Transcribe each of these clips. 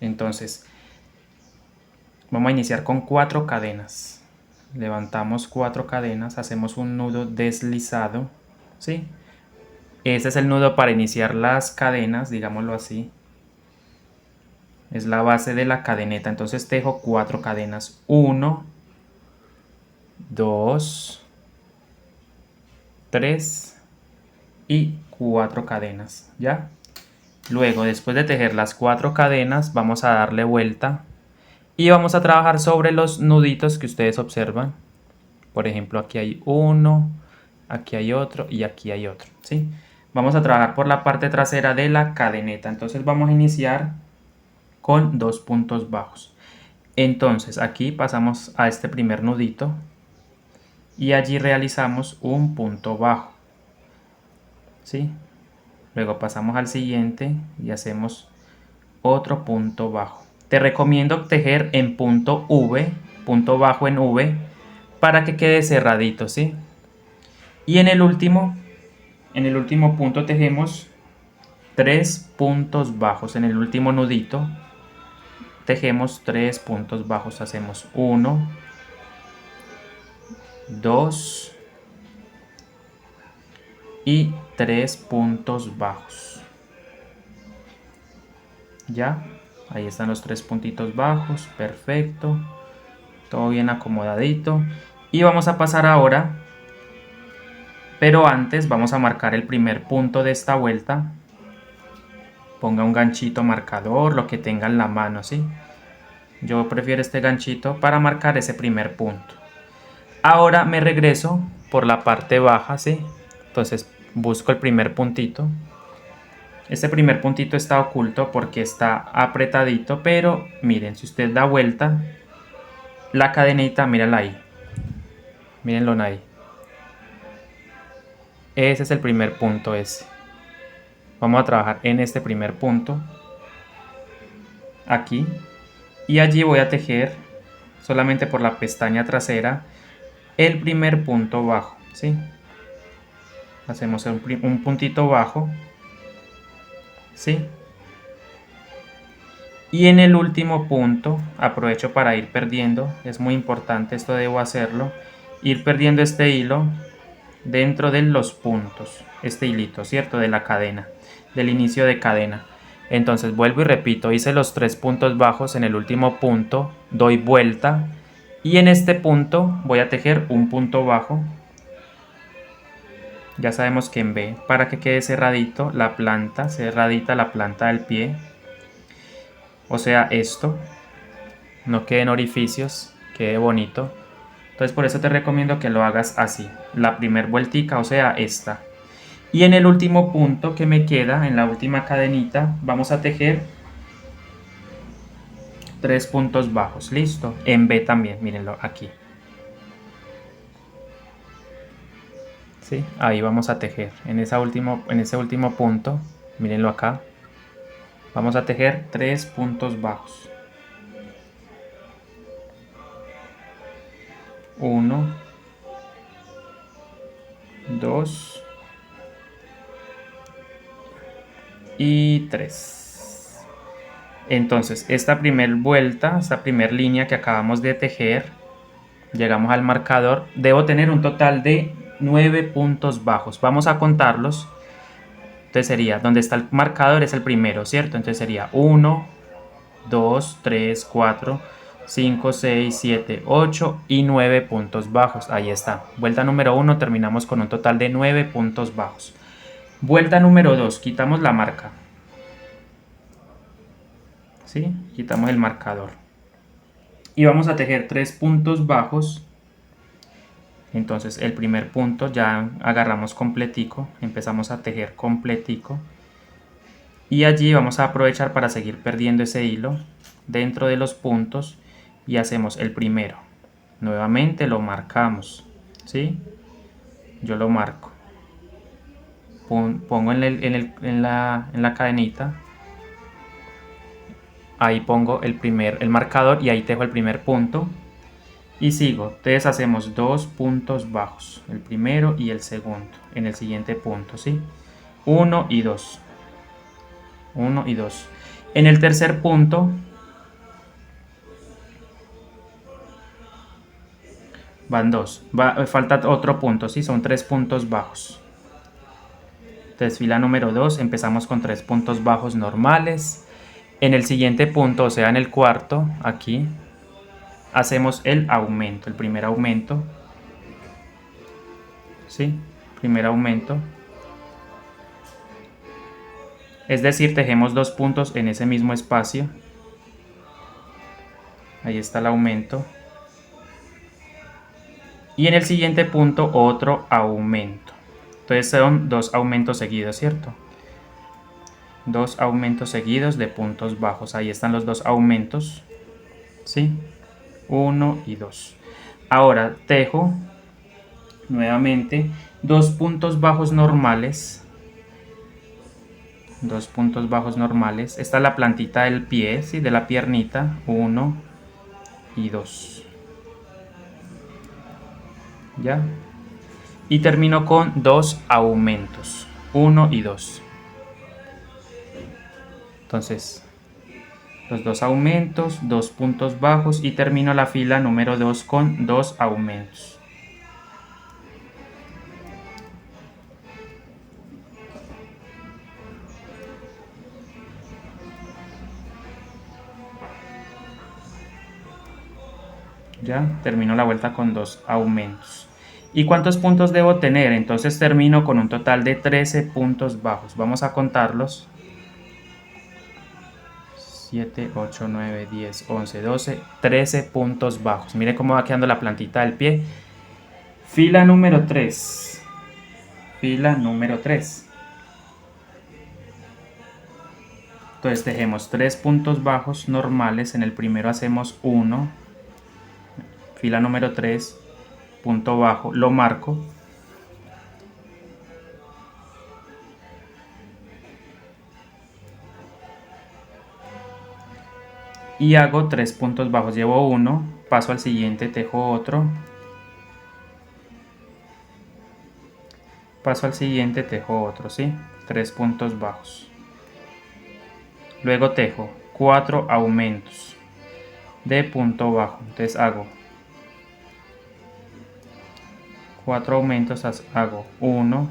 Entonces vamos a iniciar con 4 cadenas. Levantamos 4 cadenas, hacemos un nudo deslizado, ¿sí? Este es el nudo para iniciar las cadenas, digámoslo así. Es la base de la cadeneta, entonces tejo 4 cadenas. 1, 2, 3 y 4 cadenas, ¿ya? Luego, después de tejer las 4 cadenas, vamos a darle vuelta y vamos a trabajar sobre los nuditos que ustedes observan. Por ejemplo, aquí hay uno, aquí hay otro y aquí hay otro, ¿sí? Vamos a trabajar por la parte trasera de la cadeneta. Entonces vamos a iniciar con 2 puntos bajos. Entonces aquí pasamos a este primer nudito y allí realizamos un punto bajo, ¿sí? Luego pasamos al siguiente y hacemos otro punto bajo. Te recomiendo tejer en punto V, punto bajo en V, para que quede cerradito, ¿sí? Y en el último punto tejemos 3 puntos bajos. En el último nudito tejemos 3 puntos bajos. Hacemos 1, 2 y 3 puntos bajos. Ya, ahí están los 3 puntitos bajos, perfecto, todo bien acomodadito. Y vamos a pasar ahora, pero antes vamos a marcar el primer punto de esta vuelta. Ponga un ganchito marcador, lo que tenga en la mano, ¿sí? Yo prefiero este ganchito para marcar ese primer punto. Ahora me regreso por la parte baja, ¿sí? Entonces busco el primer puntito. Este primer puntito está oculto porque está apretadito, pero miren, si usted da vuelta, la cadenita, mírenla ahí. Mírenlo ahí. Ese es el primer punto ese. Vamos a trabajar en este primer punto. Aquí. Y allí voy a tejer solamente por la pestaña trasera el primer punto bajo, ¿sí? Hacemos un puntito bajo, ¿sí? Y en el último punto, aprovecho para ir perdiendo, es muy importante, esto debo hacerlo, ir perdiendo este hilo dentro de los puntos, este hilito, ¿cierto? De la cadena, del inicio de cadena. Entonces vuelvo y repito, hice los 3 puntos bajos, en el último punto doy vuelta y en este punto voy a tejer un punto bajo. Ya sabemos que en B, para que quede cerradito la planta, cerradita la planta del pie, o sea esto, no queden orificios, quede bonito. Entonces por eso te recomiendo que lo hagas así, la primer vueltica, o sea esta. Y en el último punto que me queda, en la última cadenita, vamos a tejer 3 puntos bajos, listo, en B también, mírenlo aquí. ¿Sí? Ahí vamos a tejer, en ese último punto, mírenlo acá, vamos a tejer 3 puntos bajos. 1, 2 y 3. Entonces esta primera vuelta, esta primera línea que acabamos de tejer, llegamos al marcador, debo tener un total de 9 puntos bajos. Vamos a contarlos. Entonces sería, donde está el marcador es el primero, ¿cierto? Entonces sería 1, 2, 3, 4, 5, 6, 7, 8 y 9 puntos bajos. Ahí está. Vuelta número 1, terminamos con un total de 9 puntos bajos. Vuelta número 2, quitamos la marca. ¿Sí? Quitamos el marcador. Y vamos a tejer 3 puntos bajos. Entonces el primer punto ya agarramos completico, empezamos a tejer completico. Y allí vamos a aprovechar para seguir perdiendo ese hilo dentro de los puntos y hacemos el primero. Nuevamente lo marcamos, ¿sí? Yo lo marco. Pongo en la cadenita. Ahí pongo el marcador y ahí tejo el primer punto. Y sigo. Entonces hacemos 2 puntos bajos. El primero y el segundo. En el siguiente punto, ¿sí? 1 y 2. 1 y 2. En el tercer punto van 2. Falta otro punto, ¿sí? Son 3 puntos bajos. Entonces fila número 2, empezamos con 3 puntos bajos normales. En el siguiente punto, o sea en el cuarto, aquí, hacemos el aumento, el primer aumento. ¿Sí? Primer aumento. Es decir, tejemos 2 puntos en ese mismo espacio. Ahí está el aumento. Y en el siguiente punto otro aumento. Entonces son 2 aumentos seguidos, ¿cierto? 2 aumentos seguidos de puntos bajos. Ahí están los 2 aumentos. ¿Sí? 1 y 2. Ahora tejo nuevamente 2 puntos bajos normales. 2 puntos bajos normales. Esta es la plantita del pie, ¿sí? De la piernita. 1 y 2. ¿Ya? Y termino con 2 aumentos. 1 y 2. Entonces, los 2 aumentos, 2 puntos bajos y termino la fila número 2 con 2 aumentos. Ya, termino la vuelta con 2 aumentos. ¿Y cuántos puntos debo tener? Entonces termino con un total de 13 puntos bajos. Vamos a contarlos. 7, 8, 9, 10, 11, 12, 13 puntos bajos. Mire cómo va quedando la plantita del pie. Fila número 3. Fila número 3. Entonces tejemos 3 puntos bajos normales. En el primero hacemos 1. Fila número 3. Punto bajo. Lo marco. Y hago 3 puntos bajos. Llevo 1. Paso al siguiente. Tejo otro. Paso al siguiente. Tejo otro. ¿Sí? 3 puntos bajos. Luego tejo 4 aumentos de punto bajo. Entonces hago 4 aumentos, hago 1,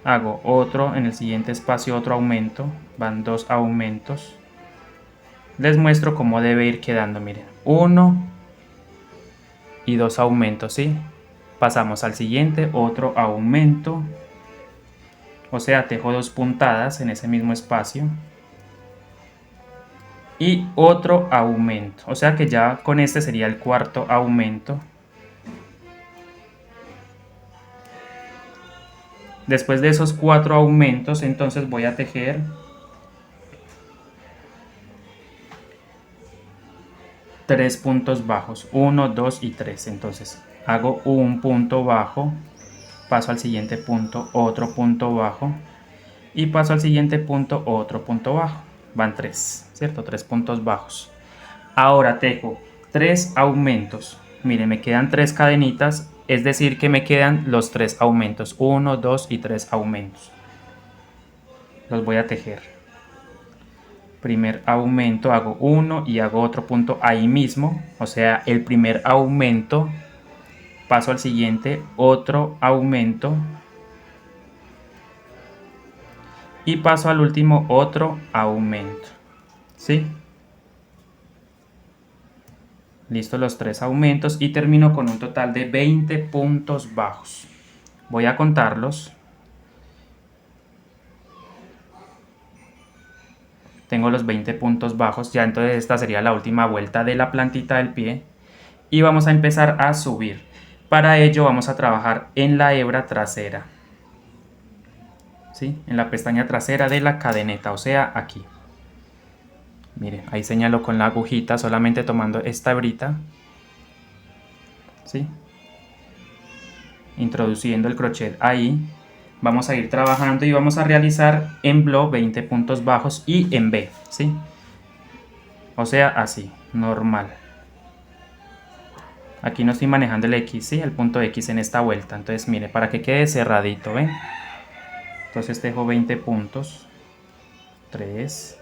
hago otro, en el siguiente espacio otro aumento, van 2 aumentos. Les muestro cómo debe ir quedando, miren, 1 y 2 aumentos, ¿sí? Pasamos al siguiente, otro aumento, o sea, tejo 2 puntadas en ese mismo espacio. Y otro aumento, o sea que ya con este sería el cuarto aumento. Después de esos 4 aumentos, entonces voy a tejer 3 puntos bajos, 1, 2 y 3. Entonces hago un punto bajo, paso al siguiente punto, otro punto bajo y paso al siguiente punto, otro punto bajo. Van 3, ¿cierto? 3 puntos bajos. Ahora tejo 3 aumentos. Miren, me quedan 3 cadenitas, es decir que me quedan los 3 aumentos, 1, 2 y 3 aumentos. Los voy a tejer. Primer aumento, hago 1 y hago otro punto ahí mismo, o sea, el primer aumento, paso al siguiente, otro aumento y paso al último, otro aumento. ¿Sí? Listo los 3 aumentos y termino con un total de 20 puntos bajos. Voy a contarlos. Tengo los 20 puntos bajos, ya entonces esta sería la última vuelta de la plantita del pie. Y vamos a empezar a subir. Para ello vamos a trabajar en la hebra trasera. ¿Sí? En la pestaña trasera de la cadeneta, o sea, aquí. Miren, ahí señalo con la agujita, solamente tomando esta hebrita. ¿Sí? Introduciendo el crochet ahí. Vamos a ir trabajando y vamos a realizar en blo 20 puntos bajos y en B, ¿sí? O sea, así, normal. Aquí no estoy manejando el X, ¿sí? El punto X en esta vuelta. Entonces, mire, para que quede cerradito, ¿ven? Entonces tejo 20 puntos. 3,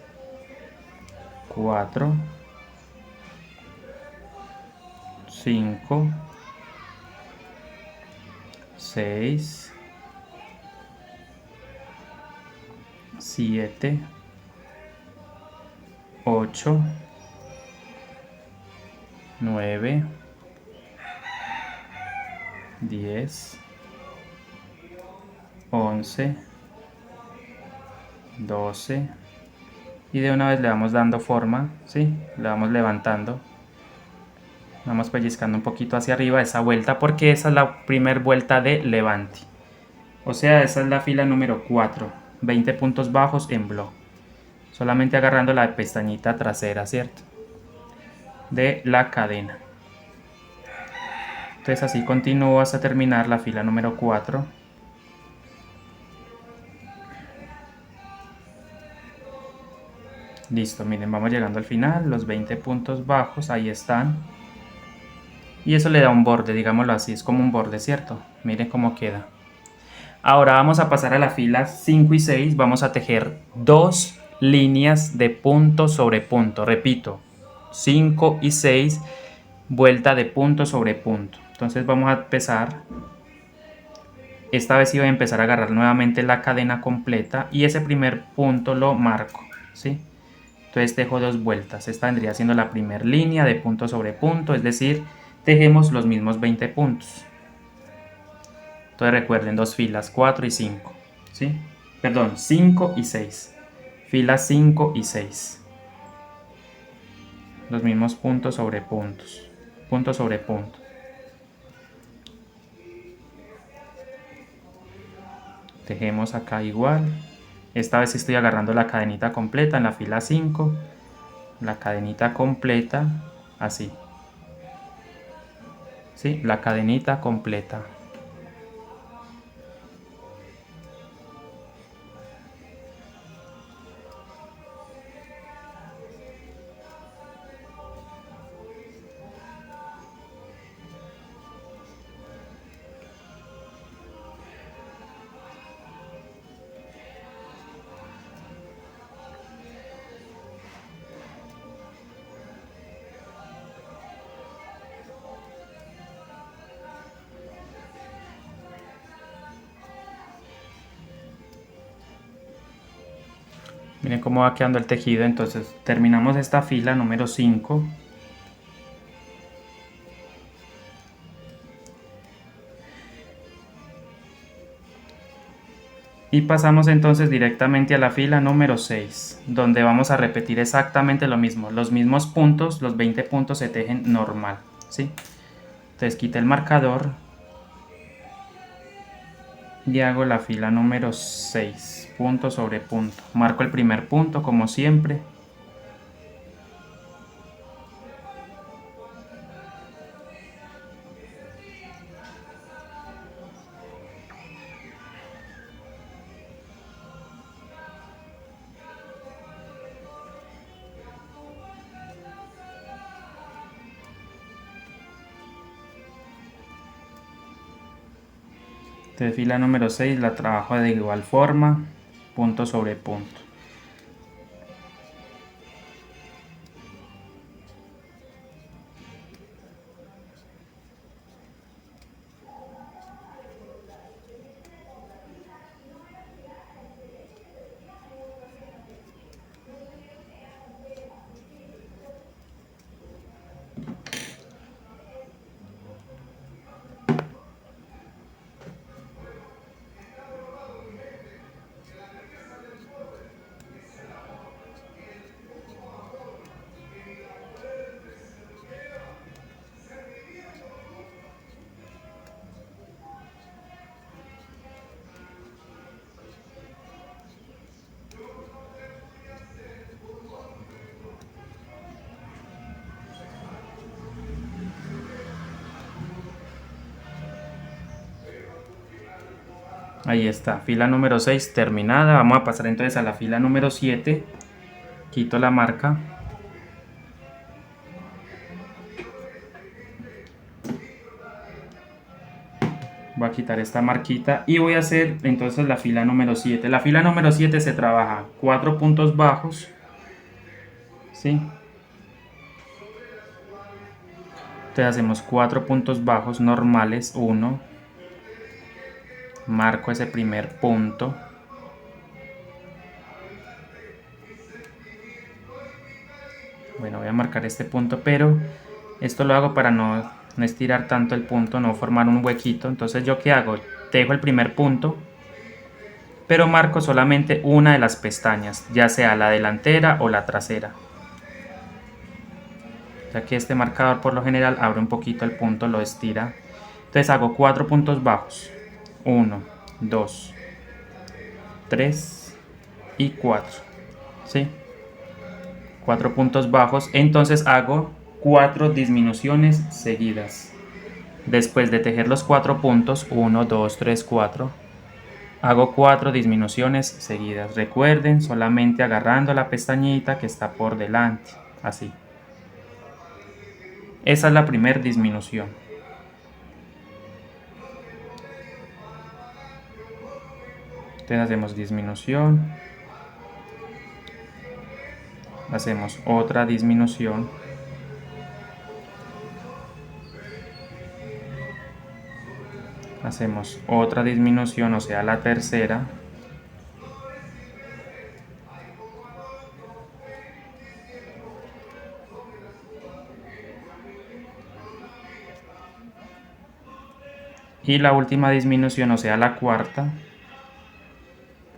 4, 5, 6, 7, 8, 9, 10, 11, 12, y de una vez le vamos dando forma, ¿sí? Le vamos levantando, vamos pellizcando un poquito hacia arriba esa vuelta, porque esa es la primera vuelta de levante. O sea, esa es la fila número 4, 20 puntos bajos en block. Solamente agarrando la pestañita trasera, ¿cierto? De la cadena. Entonces así continúo hasta terminar la fila número 4. Listo, miren, vamos llegando al final, los 20 puntos bajos, ahí están. Y eso le da un borde, digámoslo así, es como un borde, ¿cierto? Miren cómo queda. Ahora vamos a pasar a la fila 5 y 6, vamos a tejer 2 líneas de punto sobre punto. Repito, 5 y 6, vuelta de punto sobre punto. Entonces vamos a empezar. Esta vez sí voy a empezar a agarrar nuevamente la cadena completa y ese primer punto lo marco, ¿sí? Entonces tejo 2 vueltas. Esta vendría siendo la primera línea de punto sobre punto, es decir, tejemos los mismos 20 puntos. Entonces recuerden, 2 filas, 4 y 5, ¿sí? Perdón, 5 y 6. Filas 5 y 6. Los mismos puntos sobre puntos. Punto sobre punto. Tejemos acá igual. Esta vez estoy agarrando la cadenita completa en la fila 5. La cadenita completa, así. ¿Sí? La cadenita completa. Miren cómo va quedando el tejido. Entonces terminamos esta fila número 5. Y pasamos entonces directamente a la fila número 6, donde vamos a repetir exactamente lo mismo. Los mismos puntos, los 20 puntos se tejen normal, ¿sí? Entonces quito el marcador y hago la fila número 6, punto sobre punto. Marco el primer punto como siempre. Entonces fila número 6 la trabajo de igual forma, punto sobre punto. Ahí está, fila número 6 terminada. Vamos a pasar entonces a la fila número 7. Quito la marca. Voy a quitar esta marquita y voy a hacer entonces la fila número 7. La fila número 7 se trabaja 4 puntos bajos, ¿sí? Entonces hacemos 4 puntos bajos normales, 1, marco ese primer punto. Bueno, voy a marcar este punto, pero esto lo hago para no estirar tanto el punto, no formar un huequito. Entonces, ¿yo qué hago? Dejo el primer punto, pero marco solamente una de las pestañas, ya sea la delantera o la trasera. Ya que este marcador por lo general abre un poquito el punto, lo estira. Entonces hago 4 puntos bajos. 1, 2, 3 y 4. ¿Sí? 4 puntos bajos. Entonces hago 4 disminuciones seguidas. Después de tejer los 4 puntos, 1, 2, 3, 4, hago 4 disminuciones seguidas. Recuerden, solamente agarrando la pestañita que está por delante. Así. Esa es la primera disminución. Entonces hacemos disminución. Hacemos otra disminución. Hacemos otra disminución, o sea, la tercera. Y la última disminución, o sea, la cuarta.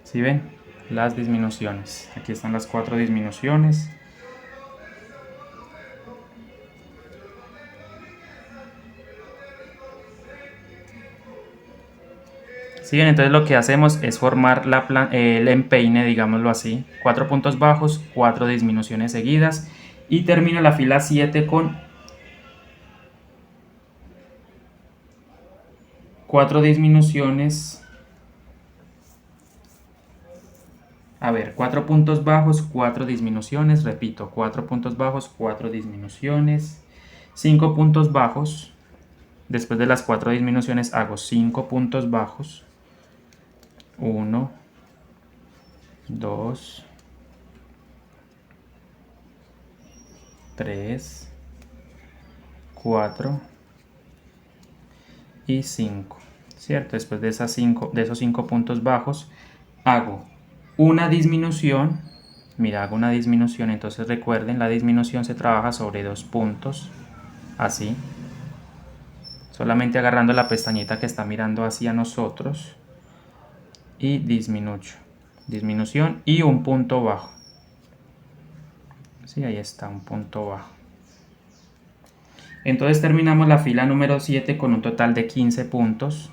¿Sí ven? Las disminuciones. Aquí están las 4 disminuciones. ¿Sí ven? Entonces lo que hacemos es formar el empeine, digámoslo así. 4 puntos bajos, 4 disminuciones seguidas. Y termino la fila 7 con 4 disminuciones. A ver, 4 puntos bajos, 4 disminuciones, repito, 4 puntos bajos, 4 disminuciones, 5 puntos bajos, después de las 4 disminuciones hago 5 puntos bajos, 1, 2, 3, 4 y 5, ¿cierto? Después de esos 5 puntos bajos hago una disminución. Mira, hago una disminución, entonces recuerden, la disminución se trabaja sobre 2 puntos, así, solamente agarrando la pestañita que está mirando hacia nosotros, y disminuyo, disminución y un punto bajo. Sí, ahí está, un punto bajo. Entonces terminamos la fila número 7 con un total de 15 puntos.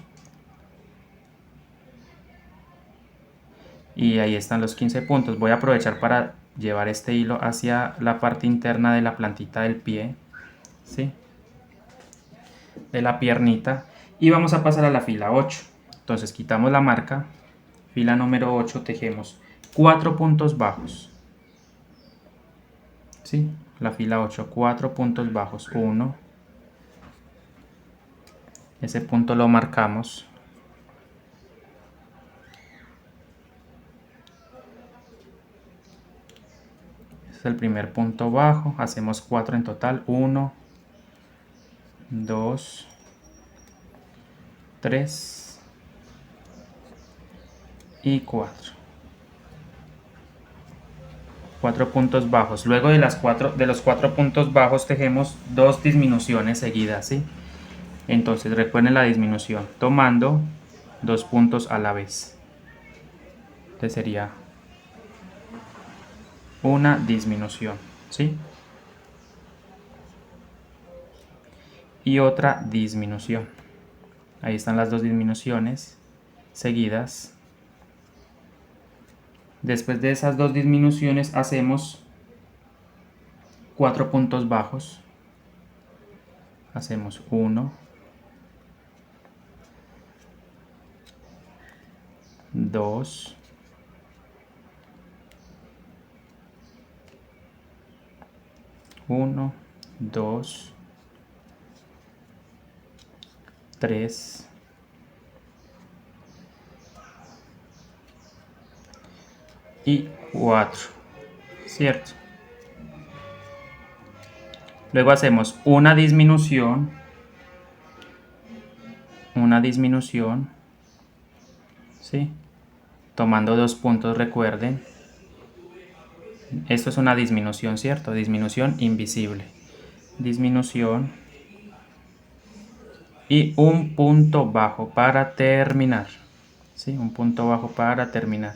Y ahí están los 15 puntos. Voy a aprovechar para llevar este hilo hacia la parte interna de la plantita del pie, ¿sí? De la piernita. Y vamos a pasar a la fila 8. Entonces quitamos la marca. Fila número 8, tejemos 4 puntos bajos. ¿Sí? La fila 8, 4 puntos bajos. 1. Ese punto lo marcamos. Es el primer punto bajo, hacemos 4 en total, 1, 2, 3 y 4. 4 puntos bajos. Luego de los 4 puntos bajos tejemos 2 disminuciones seguidas, ¿sí? Entonces recuerden la disminución, tomando 2 puntos a la vez. Este sería una disminución, ¿sí? Y otra disminución. Ahí están las 2 disminuciones seguidas. Después de esas 2 disminuciones hacemos 4 puntos bajos. Hacemos 1, 2, 1, 2, 3, y 4, ¿cierto? Luego hacemos una disminución, ¿sí? Tomando 2 puntos, recuerden. Esto es una disminución, ¿cierto? Disminución invisible. Disminución. Y un punto bajo para terminar. ¿Sí? Un punto bajo para terminar.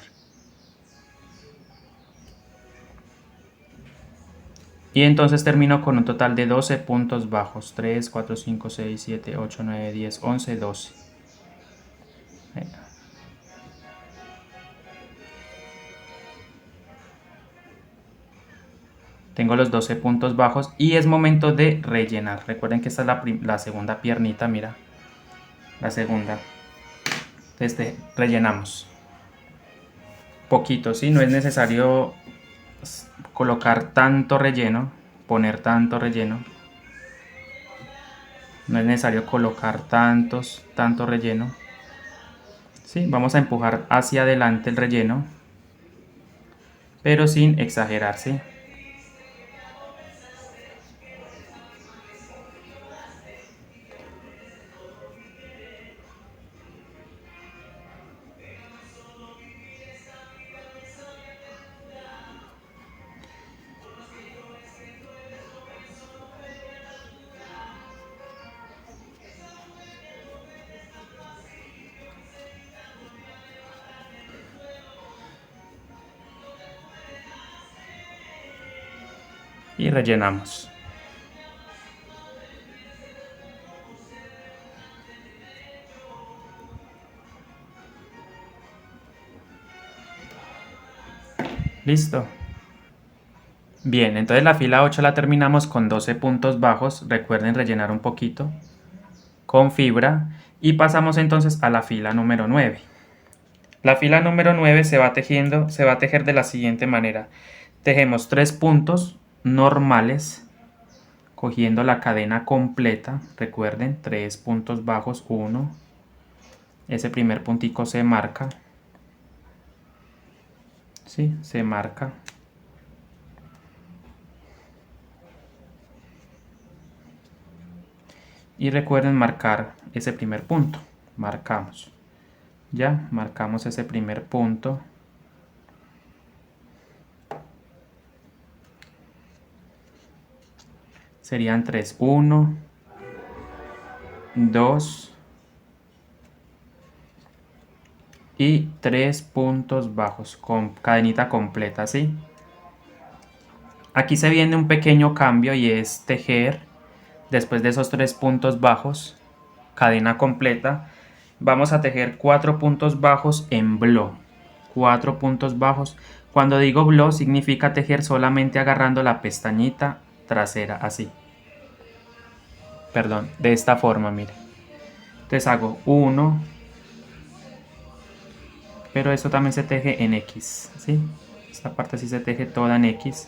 Y entonces termino con un total de 12 puntos bajos. 3, 4, 5, 6, 7, 8, 9, 10, 11, 12. Tengo los 12 puntos bajos y es momento de rellenar. Recuerden que esta es la segunda piernita, mira. La segunda. Entonces rellenamos. Poquito, ¿sí? No es necesario colocar tanto relleno, poner tanto relleno. No es necesario colocar tanto relleno. ¿Sí? Vamos a empujar hacia adelante el relleno, pero sin exagerar, ¿sí? Y rellenamos. Listo. Bien, entonces la fila 8 la terminamos con 12 puntos bajos. Recuerden rellenar un poquito con fibra. Y pasamos entonces a la fila número 9. La fila número 9 se va a tejer de la siguiente manera. Tejemos 3 puntos normales, cogiendo la cadena completa. Recuerden, 3 puntos bajos, 1. Ese primer puntico se marca. ¿Sí? Se marca. Y recuerden marcar ese primer punto. Marcamos. Ya, marcamos ese primer punto. Serían 3. 1, 2 y 3 puntos bajos con cadenita completa, ¿sí? Aquí se viene un pequeño cambio y es tejer después de esos 3 puntos bajos, cadena completa. Vamos a tejer 4 puntos bajos en blo. 4 puntos bajos. Cuando digo blo significa tejer solamente agarrando la pestañita trasera, así. Perdón, de esta forma, mire. Entonces hago 1, pero esto también se teje en X, ¿sí? Esta parte sí se teje toda en X.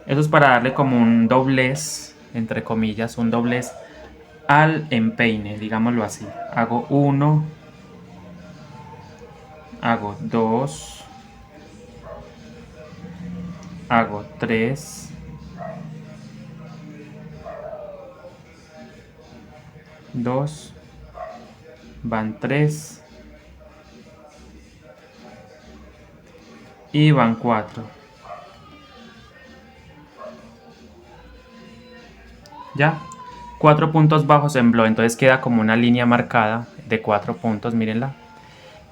Eso es para darle como un doblez, entre comillas, un doblez al empeine, digámoslo así. Hago 1, hago 2, hago 3, 2, van 3 y van 4. ¿Ya? 4 puntos bajos en blo, entonces queda como una línea marcada de 4 puntos, mírenla.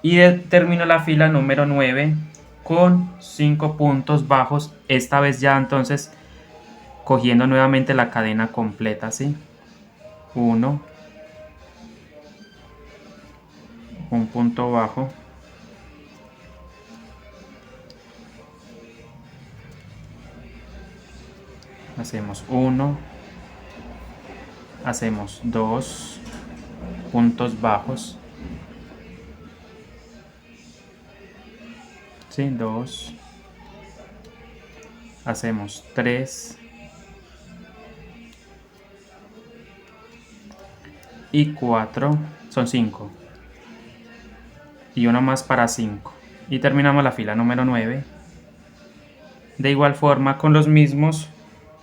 Y termino la fila número 9 con 5 puntos bajos, esta vez ya entonces cogiendo nuevamente la cadena completa, ¿sí? 1, un punto bajo, hacemos 1, hacemos 2 puntos bajos, ¿sí? 2, hacemos 3 y 4, son 5 y uno más para 5 y terminamos la fila número 9 de igual forma con los mismos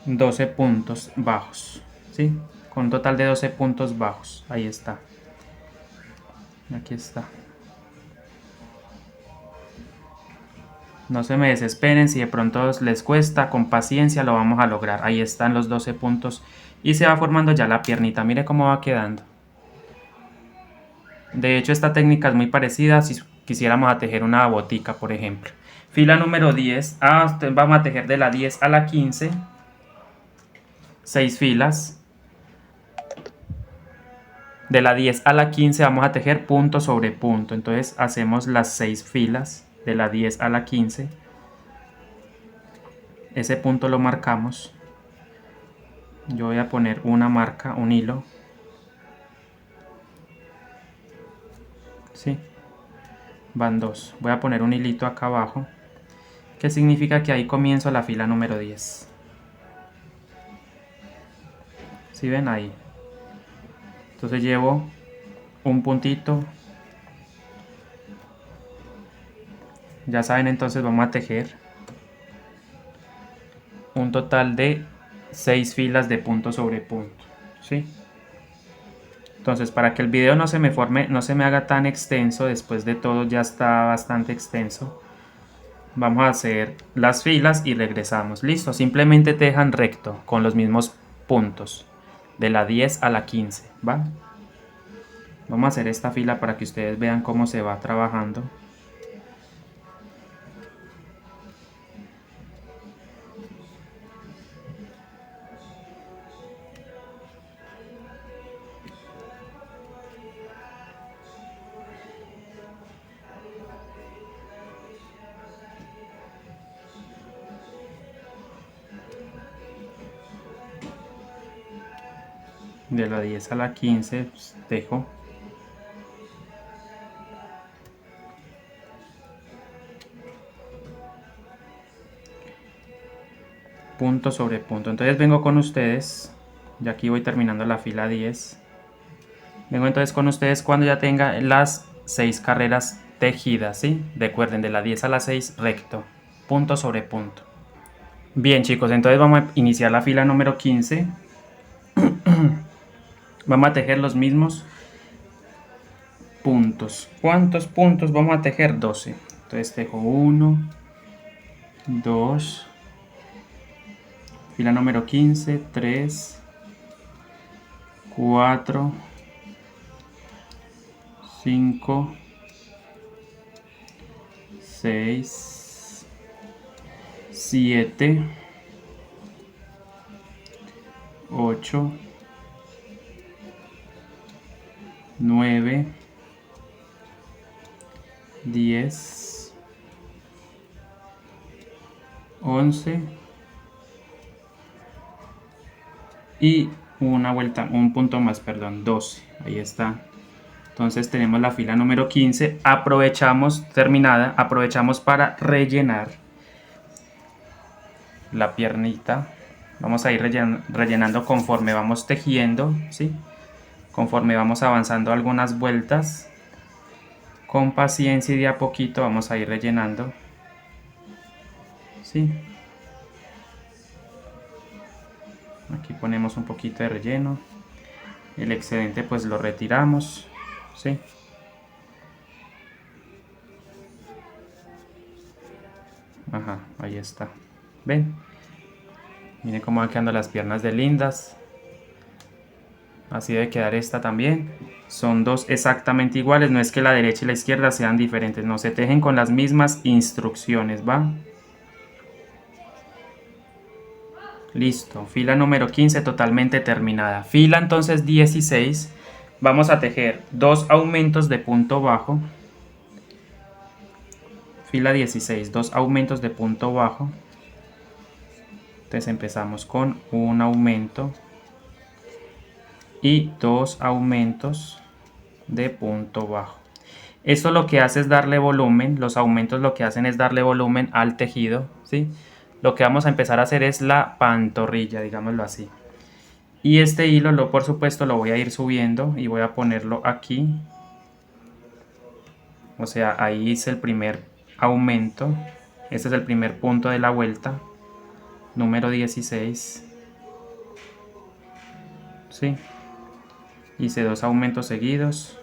12 puntos bajos, ¿sí? Con un total de 12 puntos bajos, ahí está, aquí está. No se me desesperen, si de pronto les cuesta, con paciencia lo vamos a lograr. Ahí están los 12 puntos y se va formando ya la piernita. Mire cómo va quedando. De hecho, esta técnica es muy parecida si quisiéramos a tejer una botica, por ejemplo. Fila número 10. Vamos a tejer de la 10 a la 15. 6 filas. De la 10 a la 15 vamos a tejer punto sobre punto. Entonces hacemos las 6 filas de la 10 a la 15. Ese punto lo marcamos. Yo voy a poner una marca, un hilo. ¿Sí? Van 2. Voy a poner un hilito acá abajo, que significa que ahí comienzo la fila número 10. ¿Sí ven ahí? Entonces llevo un puntito. Ya saben, entonces vamos a tejer un total de 6 filas de punto sobre punto. ¿Sí? Entonces, para que el video no se me forme, no se me haga tan extenso, después de todo ya está bastante extenso. Vamos a hacer las filas y regresamos. Listo, simplemente tejan recto con los mismos puntos de la 10 a la 15, ¿va? Vamos a hacer esta fila para que ustedes vean cómo se va trabajando. De la 10 a la 15 pues, tejo. Punto sobre punto. Entonces vengo con ustedes, ya aquí voy terminando la fila 10. Vengo entonces con ustedes cuando ya tenga las 6 carreras tejidas, ¿sí? Recuerden, de la 10 a la 6 recto, punto sobre punto. Bien chicos, entonces vamos a iniciar la fila número 15. Vamos a tejer los mismos puntos. ¿Cuántos puntos vamos a tejer? 12. Entonces tejo 1, 2, fila número 15, 3, 4, 5, 6, 7, 8, 9, 10, 11 y una vuelta, un punto más, perdón, 12. Ahí está. Entonces tenemos la fila número 15. Aprovechamos, terminada, aprovechamos para rellenar la piernita. Vamos a ir rellenando conforme vamos tejiendo, ¿sí? Conforme vamos avanzando algunas vueltas. Con paciencia y de a poquito vamos a ir rellenando, ¿sí? Aquí ponemos un poquito de relleno. El excedente pues lo retiramos, ¿sí? Ajá, ahí está. ¿Ven? Miren cómo van quedando las piernas de lindas. Así debe quedar esta también. Son dos exactamente iguales, no es que la derecha y la izquierda sean diferentes, no, se tejen con las mismas instrucciones, ¿va? Listo, fila número 15 totalmente terminada. Fila entonces 16, vamos a tejer 2 aumentos de punto bajo. Fila 16, 2 aumentos de punto bajo. Entonces empezamos con un aumento y 2 aumentos de punto bajo. Esto lo que hace es darle volumen, los aumentos lo que hacen es darle volumen al tejido, ¿sí? Lo que vamos a empezar a hacer es la pantorrilla, digámoslo así. Y este hilo, por supuesto, lo voy a ir subiendo y voy a ponerlo aquí. O sea, ahí hice el primer aumento. Este es el primer punto de la vuelta, número 16. ¿Sí? Hice 2 aumentos seguidos.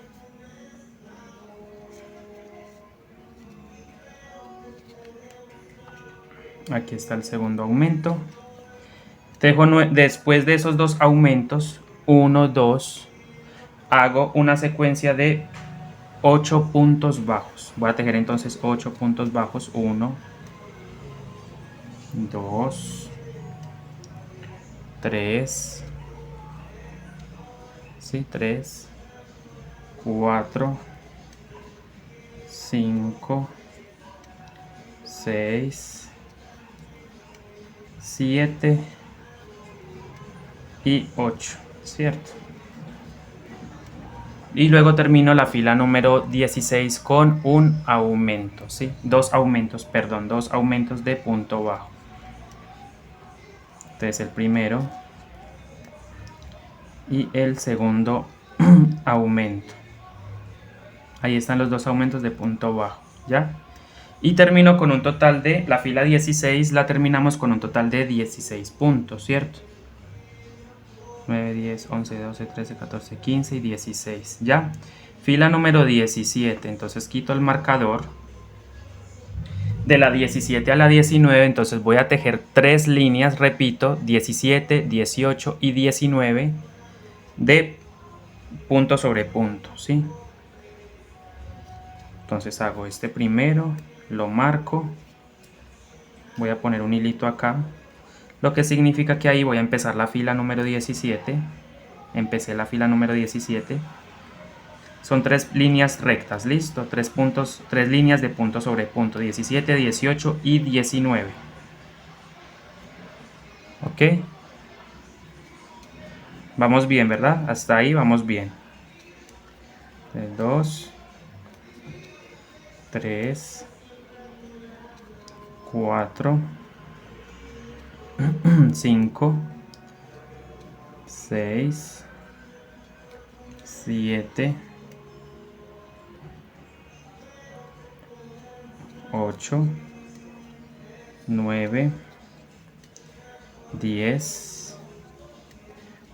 Aquí está el segundo aumento. Tejo después de esos dos aumentos, 1, 2, hago una secuencia de 8 puntos bajos. Voy a tejer entonces 8 puntos bajos. 1, 2, 3, sí, 3, 4, 5, 6, 7 y 8, ¿cierto? Y luego termino la fila número 16 con un aumento, ¿sí? Dos aumentos de punto bajo. Entonces el primero y el segundo aumento. Ahí están los dos aumentos de punto bajo, ¿ya? Y termino con un total de, la fila 16 la terminamos con un total de 16 puntos, ¿cierto? 9, 10, 11, 12, 13, 14, 15 y 16, ¿ya? Fila número 17, entonces quito el marcador. De la 17 a la 19, entonces voy a tejer 3 líneas, repito, 17, 18 y 19 de punto sobre punto, ¿sí? Entonces hago este primero, lo marco, voy a poner un hilito acá, lo que significa que ahí voy a empezar la fila número 17, empecé la fila número 17, son 3 líneas rectas, listo, 3 puntos, 3 líneas de punto sobre punto, 17, 18 y 19, ¿ok? Vamos bien, ¿verdad? Hasta ahí vamos bien. 2, 3, 4, 5, 6, 7, 8, 9, 10,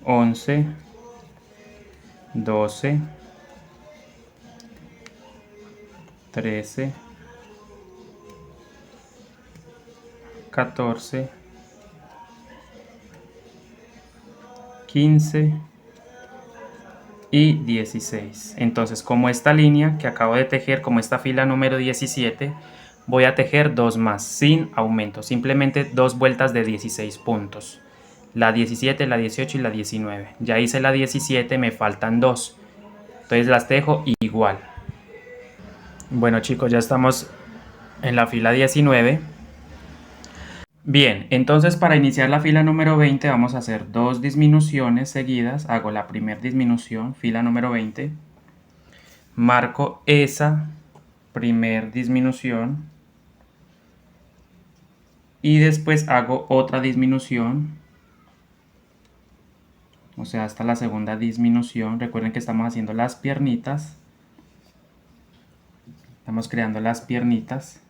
11, 12, 13, 14, 15 y 16. Entonces, como esta línea que acabo de tejer, como esta fila número 17, voy a tejer 2 más sin aumento, simplemente 2 vueltas de 16 puntos. La 17, la 18 y la 19. Ya hice la 17, me faltan 2. Entonces las tejo igual. Bueno chicos, ya estamos en la fila 19. Bien, entonces para iniciar la fila número 20 vamos a hacer 2 disminuciones seguidas. Hago la primera disminución, fila número 20. Marco esa primer disminución. Y después hago otra disminución. O sea, hasta la segunda disminución. Recuerden que estamos haciendo las piernitas. Estamos creando las piernitas.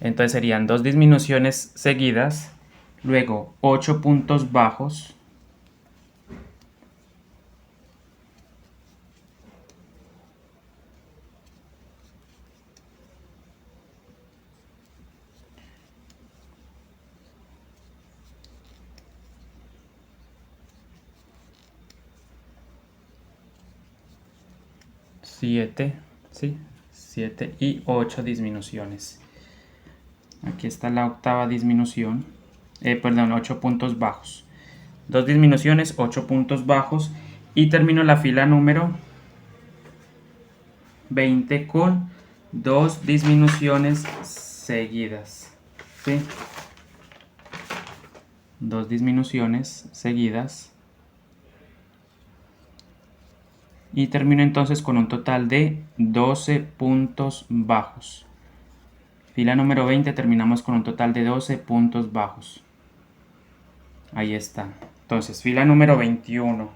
Entonces serían 2 disminuciones seguidas, luego 8 puntos bajos, siete, ¿sí? 7 y 8 disminuciones. Aquí está la octava disminución, perdón, 8 puntos bajos. 2 disminuciones, 8 puntos bajos y termino la fila número 20 con 2 disminuciones seguidas, ¿sí? 2 disminuciones seguidas y termino entonces con un total de 12 puntos bajos. Fila número 20 terminamos con un total de 12 puntos bajos. Ahí está. Entonces, fila número 21.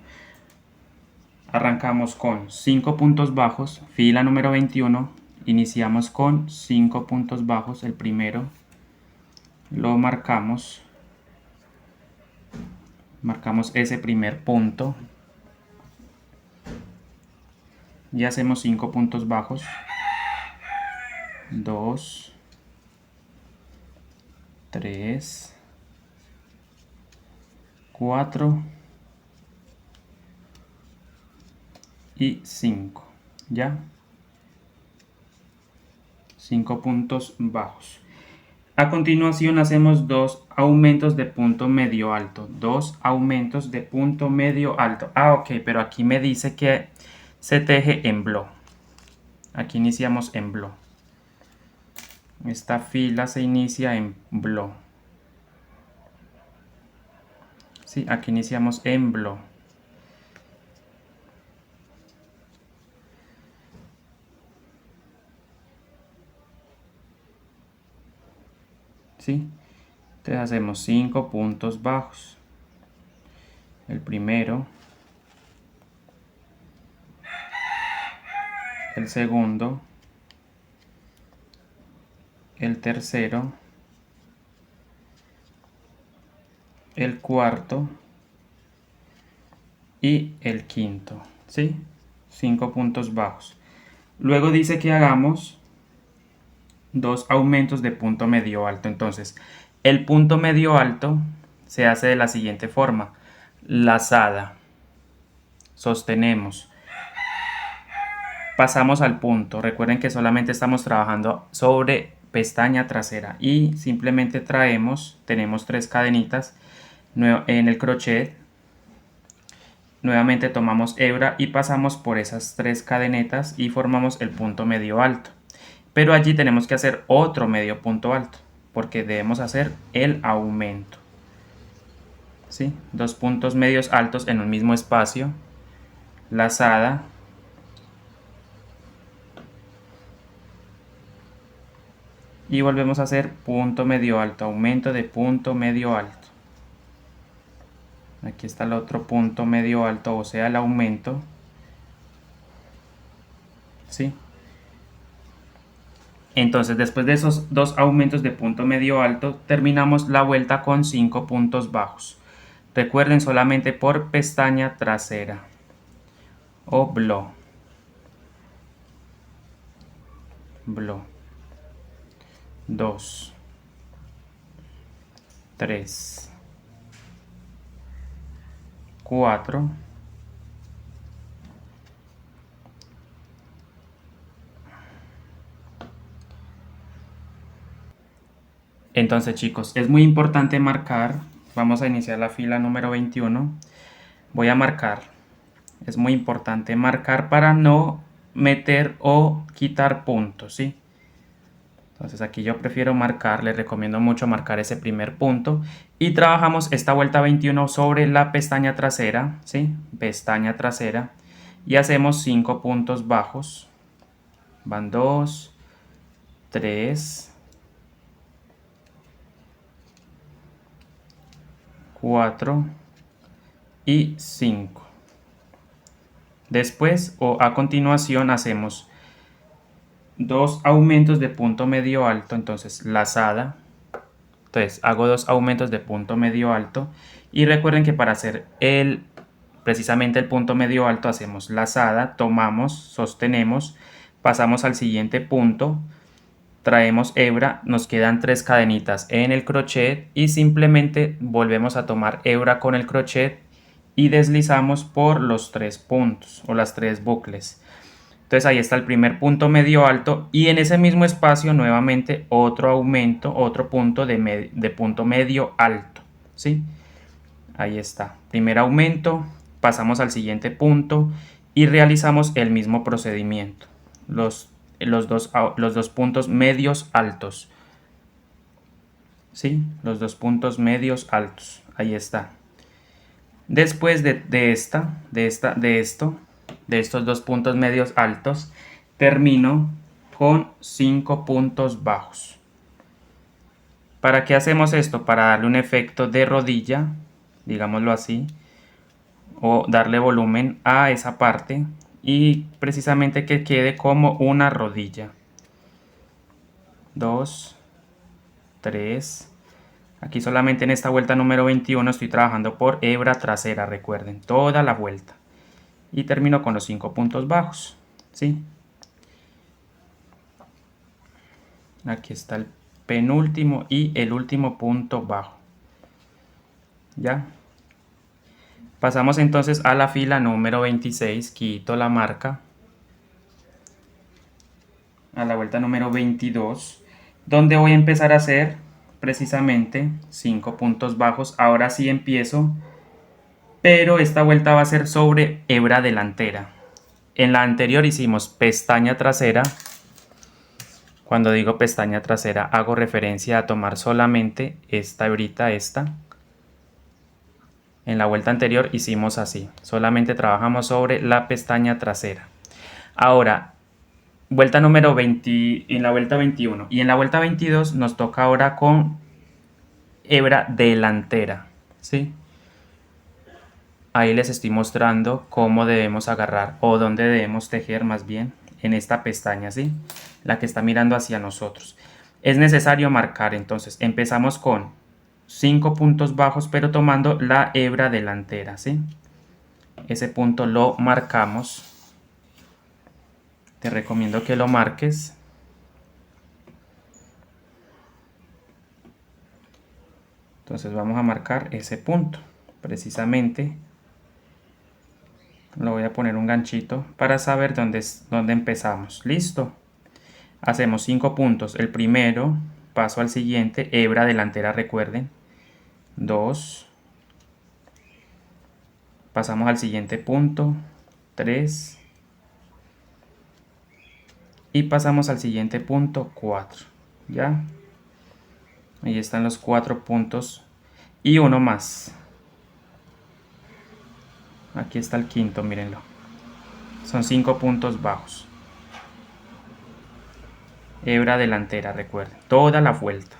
Arrancamos con 5 puntos bajos. Fila número 21. Iniciamos con 5 puntos bajos. El primero lo marcamos. Marcamos ese primer punto. Y hacemos 5 puntos bajos. 2, 3, 4 y 5, ¿ya? 5 puntos bajos. A continuación hacemos 2 aumentos de punto medio alto. 2 aumentos de punto medio alto. Ah, ok, pero aquí me dice que se teje en blo. Aquí iniciamos en blo. Esta fila se inicia en blo. Sí, aquí iniciamos en blo. ¿Sí? Entonces hacemos 5 puntos bajos. El primero, el segundo, el tercero, el cuarto y el quinto, ¿sí? 5 puntos bajos. Luego dice que hagamos 2 aumentos de punto medio alto. Entonces, el punto medio alto se hace de la siguiente forma: lazada, sostenemos, pasamos al punto. Recuerden que solamente estamos trabajando sobre pestaña trasera y simplemente traemos, tenemos 3 cadenitas en el crochet. Nuevamente tomamos hebra y pasamos por esas 3 cadenetas y formamos el punto medio alto. Pero allí tenemos que hacer otro medio punto alto, porque debemos hacer el aumento. ¿Sí? 2 puntos medios altos en un mismo espacio, lazada, y volvemos a hacer punto medio alto, aumento de punto medio alto. Aquí está el otro punto medio alto, o sea, el aumento. ¿Sí? Entonces, después de esos 2 aumentos de punto medio alto, terminamos la vuelta con 5 puntos bajos. Recuerden, solamente por pestaña trasera o blo. 2, 3, 4, entonces, chicos, es muy importante marcar. Vamos a iniciar la fila número 21. Voy a marcar. Es muy importante marcar para no meter o quitar puntos, ¿sí? Entonces aquí yo prefiero marcar, les recomiendo mucho marcar ese primer punto. Y trabajamos esta vuelta 21 sobre la pestaña trasera, ¿sí? Pestaña trasera. Y hacemos 5 puntos bajos. Van 2, 3, 4 y 5. Después o a continuación hacemos 2 aumentos de punto medio alto, entonces lazada. Entonces hago 2 aumentos de punto medio alto y recuerden que para hacer precisamente el punto medio alto hacemos lazada, tomamos, sostenemos, pasamos al siguiente punto, traemos hebra, nos quedan 3 cadenitas en el crochet y simplemente volvemos a tomar hebra con el crochet y deslizamos por los 3 puntos o las 3 bucles. Entonces ahí está el primer punto medio alto y en ese mismo espacio nuevamente otro aumento, otro punto de punto medio alto, ¿sí? Ahí está, primer aumento, pasamos al siguiente punto y realizamos el mismo procedimiento, los dos puntos medios altos, ¿sí? Los 2 puntos medios altos, ahí está. Después de estos 2 puntos medios altos, termino con 5 puntos bajos. ¿Para qué hacemos esto? Para darle un efecto de rodilla, digámoslo así, o darle volumen a esa parte y precisamente que quede como una rodilla. 2, 3. Aquí solamente en esta vuelta número 21 estoy trabajando por hebra trasera, recuerden, toda la vuelta. Y termino con los 5 puntos bajos, ¿sí? Aquí está penúltimo y el último punto bajo. ¿Ya? Pasamos entonces a la fila número 26, quito la marca, a la vuelta número 22, donde voy a empezar a hacer precisamente 5 puntos bajos. Ahora sí empiezo, pero esta vuelta va a ser sobre hebra delantera. En la anterior hicimos pestaña trasera. Cuando digo pestaña trasera hago referencia a tomar solamente esta hebrita, esta. En la vuelta anterior hicimos así, solamente trabajamos sobre la pestaña trasera. Ahora, vuelta número 20, en la vuelta 21 y en la vuelta 22 nos toca ahora con hebra delantera, ¿sí? Ahí les estoy mostrando cómo debemos agarrar o dónde debemos tejer más bien en esta pestaña, ¿sí? La que está mirando hacia nosotros. Es necesario marcar, entonces empezamos con 5 puntos bajos pero tomando la hebra delantera, ¿sí? Ese punto lo marcamos. Te recomiendo que lo marques. Entonces vamos a marcar ese punto. Precisamente lo voy a poner un ganchito para saber dónde empezamos. Listo. Hacemos 5 puntos. El primero, paso al siguiente, hebra delantera, recuerden. 2. Pasamos al siguiente punto. 3. Y pasamos al siguiente punto, 4. ¿Ya? Ahí están los 4 puntos. Y uno más. Aquí está el quinto, mírenlo. Son 5 puntos bajos. Hebra delantera, recuerden. Toda la vuelta.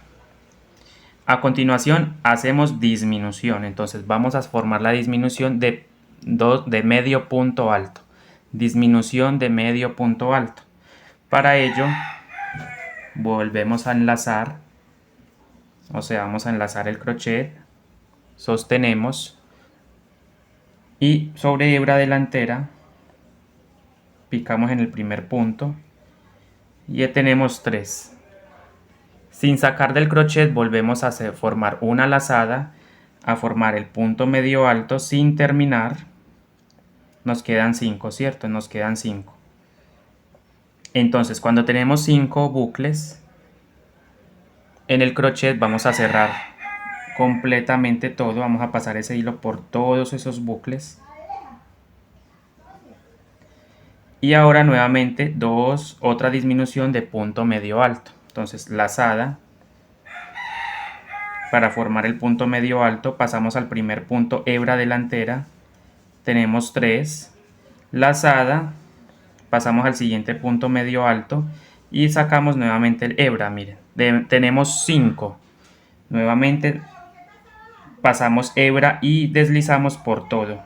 A continuación hacemos disminución. Entonces vamos a formar la disminución de medio punto alto. Disminución de medio punto alto. Para ello volvemos a enlazar. O sea, vamos a enlazar el crochet. Sostenemos. Y sobre hebra delantera picamos en el primer punto. Y ya tenemos 3. Sin sacar del crochet volvemos a formar una lazada, a formar el punto medio alto sin terminar. Nos quedan 5, ¿cierto? Nos quedan 5. Entonces cuando tenemos 5 bucles, en el crochet vamos a cerrar completamente todo. Vamos a pasar ese hilo por todos esos bucles. Y ahora nuevamente otra disminución de punto medio alto. Entonces lazada. Para formar el punto medio alto pasamos al primer punto hebra delantera, tenemos 3, lazada, pasamos al siguiente punto medio alto y sacamos nuevamente el hebra, miren, tenemos 5, nuevamente pasamos hebra y deslizamos por todo.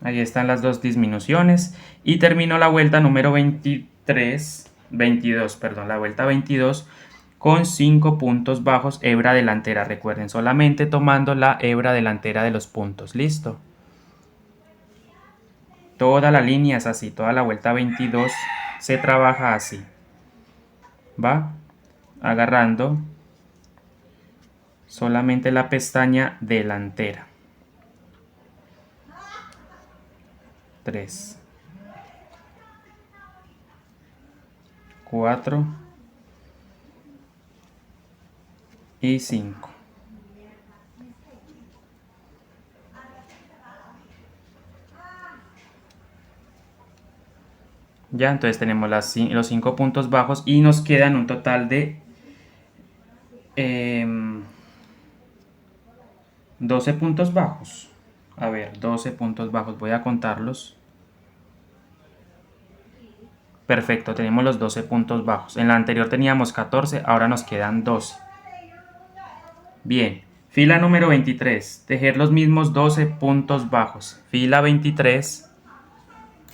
Ahí están las dos disminuciones y termino la vuelta número 22, la vuelta 22 con 5 puntos bajos, hebra delantera, recuerden, solamente tomando la hebra delantera de los puntos, listo. Toda la línea es así, toda la vuelta 22 se trabaja así, va agarrando solamente la pestaña delantera. 3, 4 y 5. Ya, entonces tenemos los 5 puntos bajos y nos quedan un total de 12 puntos bajos. A ver, 12 puntos bajos, voy a contarlos. Perfecto, tenemos los 12 puntos bajos. En la anterior teníamos 14, ahora nos quedan 12. Bien, fila número 23, tejer los mismos 12 puntos bajos. Fila 23,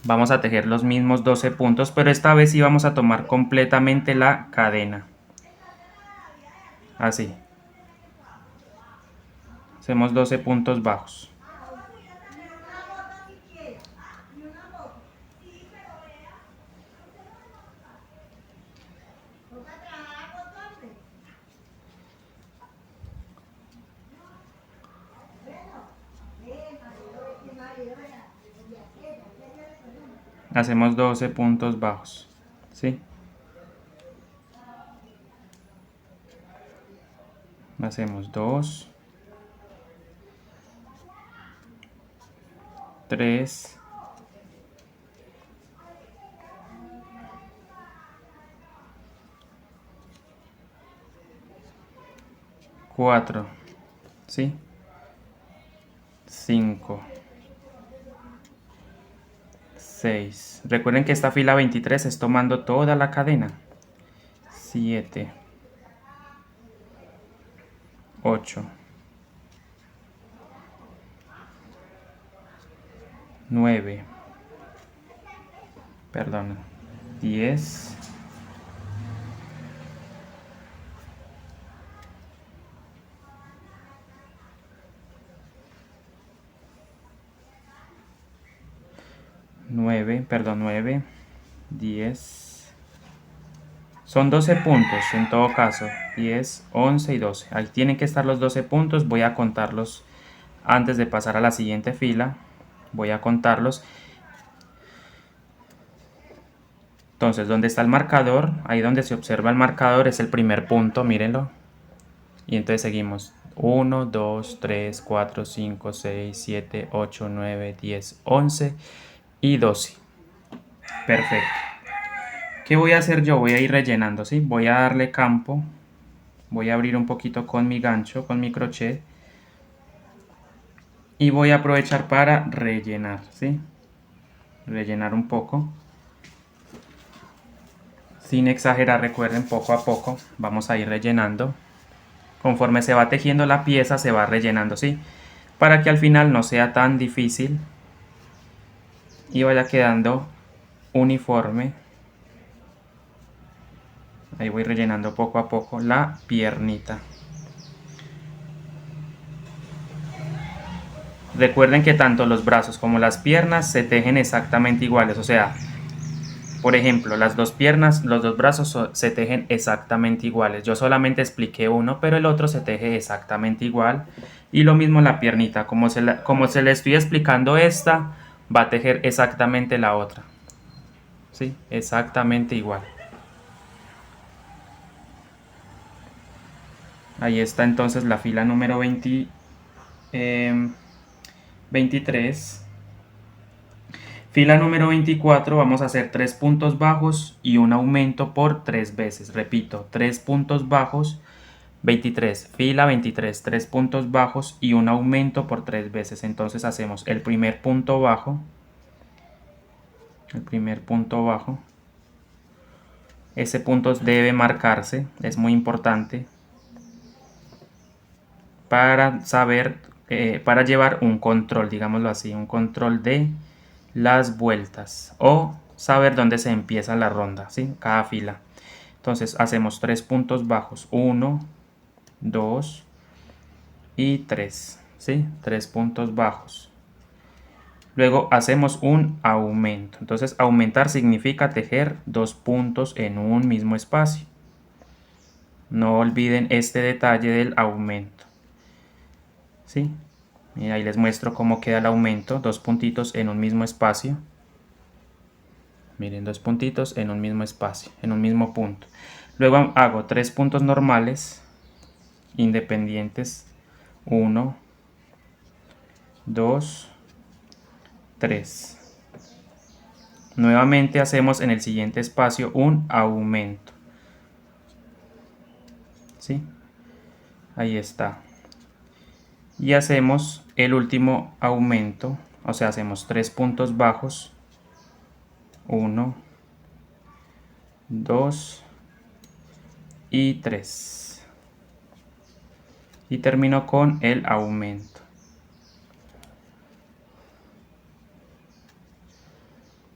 vamos a tejer los mismos 12 puntos, pero esta vez sí vamos a tomar completamente la cadena. Así. Hacemos 12 puntos bajos. Hacemos 12 puntos bajos, ¿sí? Hacemos 2, 3, 4, ¿sí? 5, 6. Recuerden que esta fila 23 es tomando toda la cadena. 7, 8, 9, perdón, 10, 9, 10. Son 12 puntos en todo caso. 10, 11 y 12. Ahí tienen que estar los 12 puntos. Voy a contarlos antes de pasar a la siguiente fila. Voy a contarlos. Entonces, donde está el marcador, ahí donde se observa el marcador es el primer punto, mírenlo. Y entonces seguimos. 1, 2, 3, 4, 5, 6, 7, 8, 9, 10, 11 y 12. Perfecto. ¿Qué voy a hacer yo? Voy a ir rellenando, ¿sí? Voy a darle campo. Voy a abrir un poquito con mi gancho, con mi crochet. Y voy a aprovechar para rellenar, ¿sí? Rellenar un poco. Sin exagerar, recuerden, poco a poco vamos a ir rellenando. Conforme se va tejiendo la pieza, se va rellenando, ¿sí? Para que al final no sea tan difícil y vaya quedando uniforme. Ahí voy rellenando poco a poco la piernita. Recuerden que tanto los brazos como las piernas se tejen exactamente iguales, o sea, por ejemplo, las dos piernas, los dos brazos se tejen exactamente iguales. Yo solamente expliqué uno, pero el otro se teje exactamente igual. Y lo mismo la piernita, como se le estoy explicando esta, va a tejer exactamente la otra. ¿Sí? Exactamente igual. Ahí está entonces la fila número 23. Fila número 24 vamos a hacer 3 puntos bajos y un aumento por 3 veces. Repito, 3 puntos bajos, 23. Fila 23, 3 puntos bajos y un aumento por 3 veces. Entonces hacemos el primer punto bajo. El primer punto bajo. Ese punto debe marcarse, es muy importante para saber, para llevar un control, digámoslo así, un control de las vueltas o saber dónde se empieza la ronda, ¿sí? Cada fila. Entonces hacemos 3 puntos bajos, 1, 2 y 3, ¿sí? 3 puntos bajos. Luego hacemos un aumento. Entonces aumentar significa tejer 2 puntos en un mismo espacio. No olviden este detalle del aumento. ¿Sí? Y ahí les muestro cómo queda el aumento. 2 puntitos en un mismo espacio. Miren, 2 puntitos en un mismo espacio, en un mismo punto. Luego hago 3 puntos normales, independientes. 1, 2, 3. Nuevamente hacemos en el siguiente espacio un aumento. ¿Sí? Ahí está. Y hacemos el último aumento, o sea, hacemos 3 puntos bajos. 1, 2 y 3. Y termino con el aumento.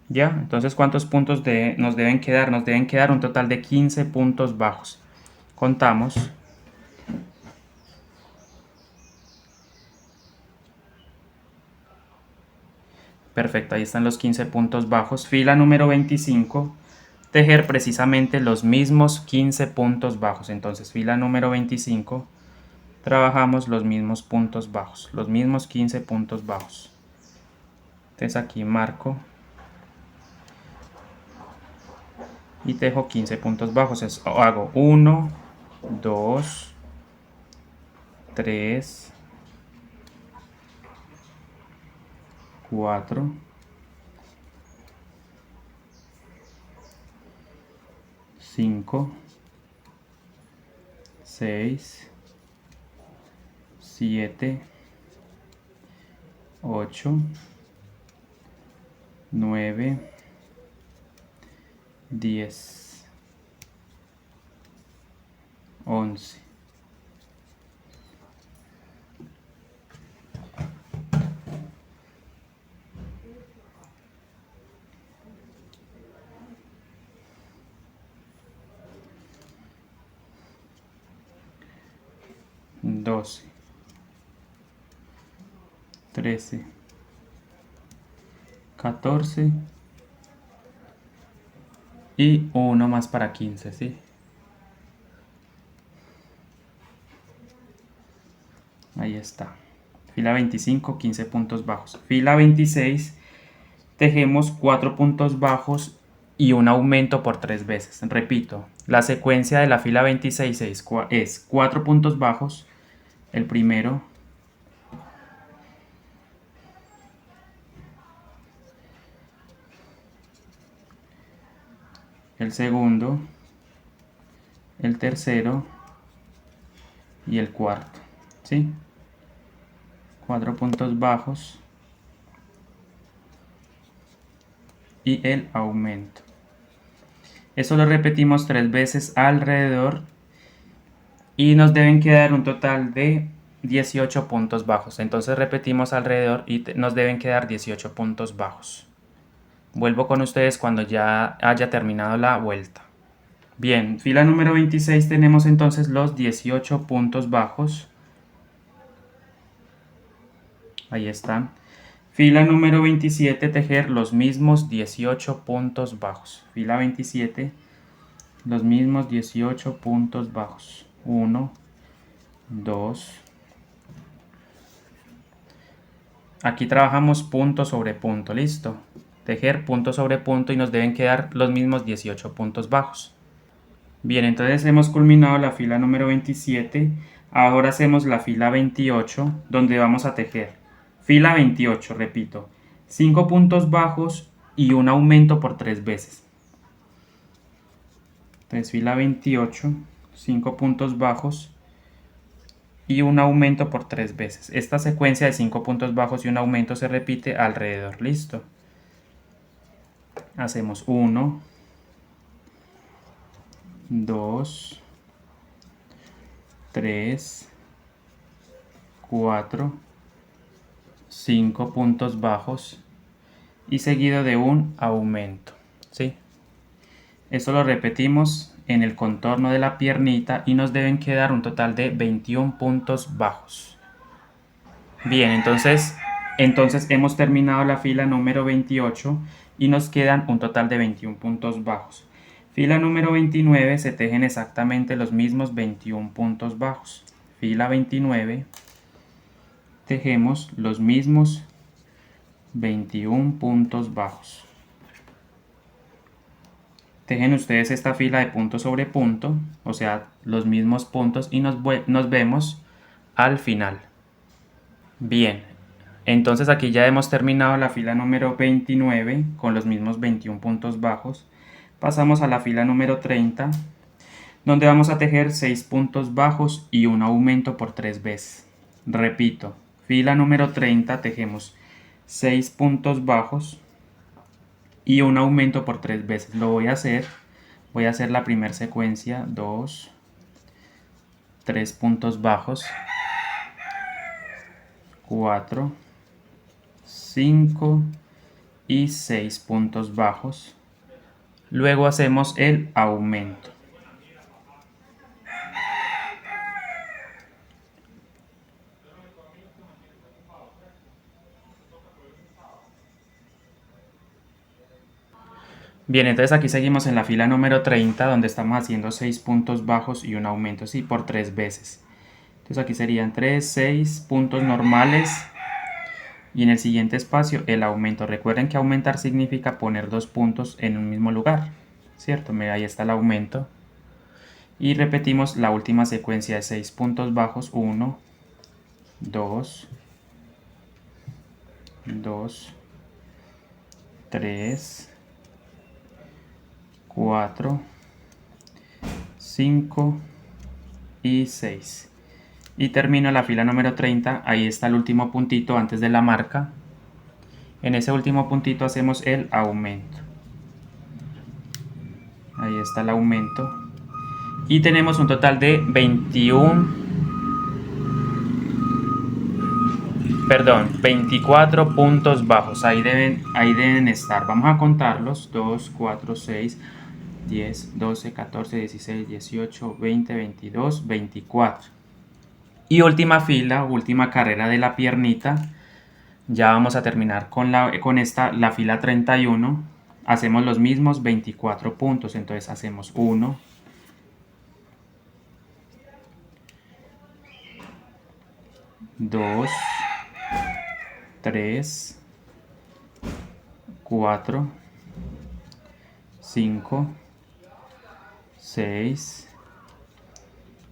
¿Ya? Entonces, ¿cuántos puntos nos deben quedar? Nos deben quedar un total de 15 puntos bajos. Contamos. Perfecto, ahí están los 15 puntos bajos. Fila número 25, tejer precisamente los mismos 15 puntos bajos. Entonces, fila número 25, trabajamos los mismos puntos bajos, los mismos 15 puntos bajos. Entonces aquí marco y tejo 15 puntos bajos. Hago 1, 2, 3, 4, 5, 6, 7, 8, 9, 10, 11. Doce, 13, 14 y uno más para 15, ¿sí? Ahí está. Fila 25, 15 puntos bajos. Fila 26, tejemos 4 puntos bajos y un aumento por 3 veces. Repito, la secuencia de la fila 26 es 4 puntos bajos, el primero, el segundo, el tercero y el cuarto, ¿sí? 4 puntos bajos y el aumento. Eso lo repetimos 3 veces alrededor y nos deben quedar un total de 18 puntos bajos. Entonces repetimos alrededor y nos deben quedar 18 puntos bajos. Vuelvo con ustedes cuando ya haya terminado la vuelta. Bien, fila número 26 tenemos entonces los 18 puntos bajos. Ahí están. Fila número 27, tejer los mismos 18 puntos bajos. Fila 27, los mismos 18 puntos bajos. 1, 2. Aquí trabajamos punto sobre punto, listo. Tejer punto sobre punto y nos deben quedar los mismos 18 puntos bajos. Bien, entonces hemos culminado la fila número 27. Ahora hacemos la fila 28, donde vamos a tejer. Fila 28, repito, 5 puntos bajos y un aumento por 3 veces. Entonces fila 28, 5 puntos bajos y un aumento por 3 veces. Esta secuencia de 5 puntos bajos y un aumento se repite alrededor, listo. Hacemos 1, 2, 3, 4, 5 puntos bajos y seguido de un aumento, ¿sí? Esto lo repetimos en el contorno de la piernita y nos deben quedar un total de 21 puntos bajos. Bien, entonces hemos terminado la fila número 28 y nos quedan un total de 21 puntos bajos. Fila número 29 se tejen exactamente los mismos 21 puntos bajos. Fila 29, tejemos los mismos 21 puntos bajos. Tejen ustedes esta fila de punto sobre punto, o sea, los mismos puntos y nos vemos al final. Bien, entonces aquí ya hemos terminado la fila número 29 con los mismos 21 puntos bajos. Pasamos a la fila número 30, donde vamos a tejer 6 puntos bajos y un aumento por 3 veces. Repito, fila número 30 tejemos 6 puntos bajos y un aumento por 3 veces. Lo voy a hacer la primera secuencia, 2, 3 puntos bajos, 4, 5 y 6 puntos bajos. Luego hacemos el aumento. Bien, entonces aquí seguimos en la fila número 30, donde estamos haciendo 6 puntos bajos y un aumento, ¿sí? Por 3 veces. Entonces aquí serían 3, 6 puntos normales y en el siguiente espacio el aumento. Recuerden que aumentar significa poner 2 puntos en un mismo lugar, ¿cierto? Mira, ahí está el aumento. Y repetimos la última secuencia de 6 puntos bajos, 1, 2, 2, 3, 4, 5 y 6. Y termino la fila número 30, ahí está el último puntito antes de la marca. En ese último puntito hacemos el aumento. Ahí está el aumento. Y tenemos un total de 24 puntos bajos. Ahí deben estar. Vamos a contarlos. 2, 4, 6, 10, 12, 14, 16, 18, 20, 22, 24. Y última fila, última carrera de la piernita. Ya vamos a terminar con la fila 31. Hacemos los mismos 24 puntos. Entonces hacemos 1, 2, 3, 4, 5, 6,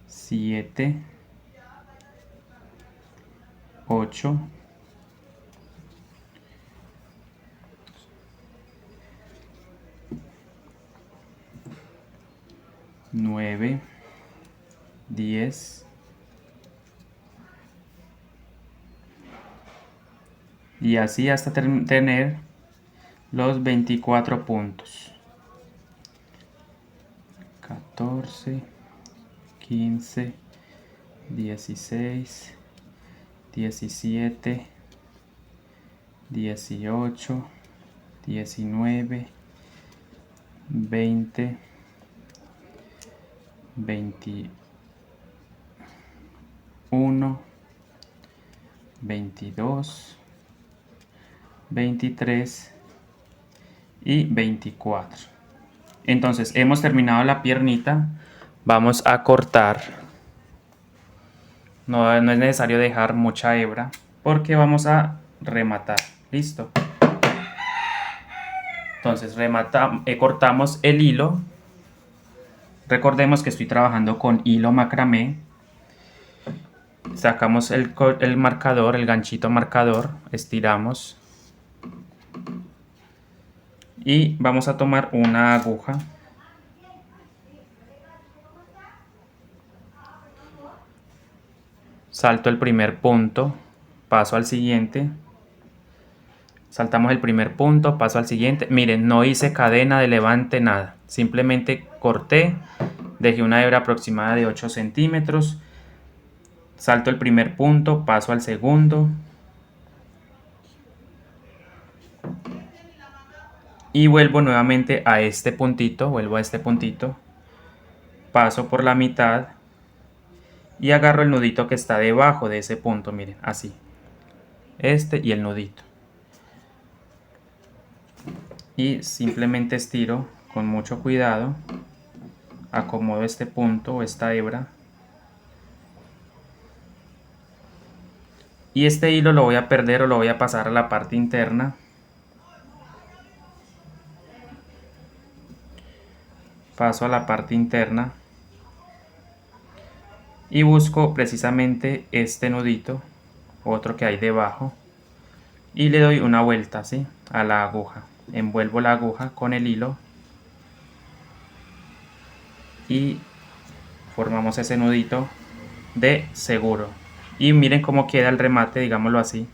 7, 8, 9, 10 y así hasta tener los 24 puntos. 14, 15, 16, 17, 18, 19, 20, 21, 22, 23 y 24. Entonces hemos terminado la piernita. Vamos a cortar. No es necesario dejar mucha hebra porque vamos a rematar. Listo. Entonces cortamos el hilo. Recordemos que estoy trabajando con hilo macramé. Sacamos el marcador, el ganchito marcador, estiramos y vamos a tomar una aguja. Salto el primer punto, paso al siguiente. Saltamos el primer punto, paso al siguiente. Miren, no hice cadena de levante, nada. Simplemente corté, dejé una hebra aproximada de 8 centímetros. Salto el primer punto, paso al segundo. Y vuelvo nuevamente a este puntito, paso por la mitad y agarro el nudito que está debajo de ese punto, miren, así. Este y el nudito. Y simplemente estiro con mucho cuidado, acomodo este punto o esta hebra. Y este hilo lo voy a perder o lo voy a pasar a la parte interna. Paso a la parte interna y busco precisamente este nudito, otro que hay debajo, y le doy una vuelta así a la aguja. Envuelvo la aguja con el hilo y formamos ese nudito de seguro. Y miren cómo queda el remate, digámoslo así.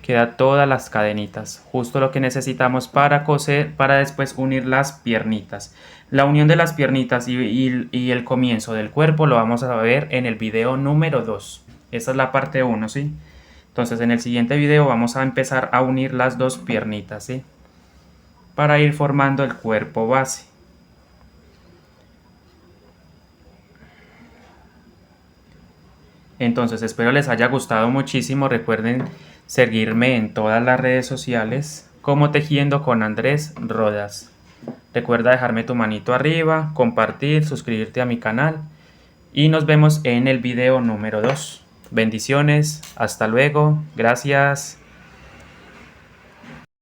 Queda todas las cadenitas, justo lo que necesitamos para coser, para después unir las piernitas. La unión de las piernitas y el comienzo del cuerpo lo vamos a ver en el video número 2. Esta es la parte 1, ¿sí? Entonces en el siguiente video vamos a empezar a unir las dos piernitas, ¿sí? Para ir formando el cuerpo base. Entonces espero les haya gustado muchísimo. Recuerden seguirme en todas las redes sociales como Tejiendo con Andrés Rodas. Recuerda dejarme tu manito arriba, compartir, suscribirte a mi canal y nos vemos en el video número 2. Bendiciones, hasta luego, gracias.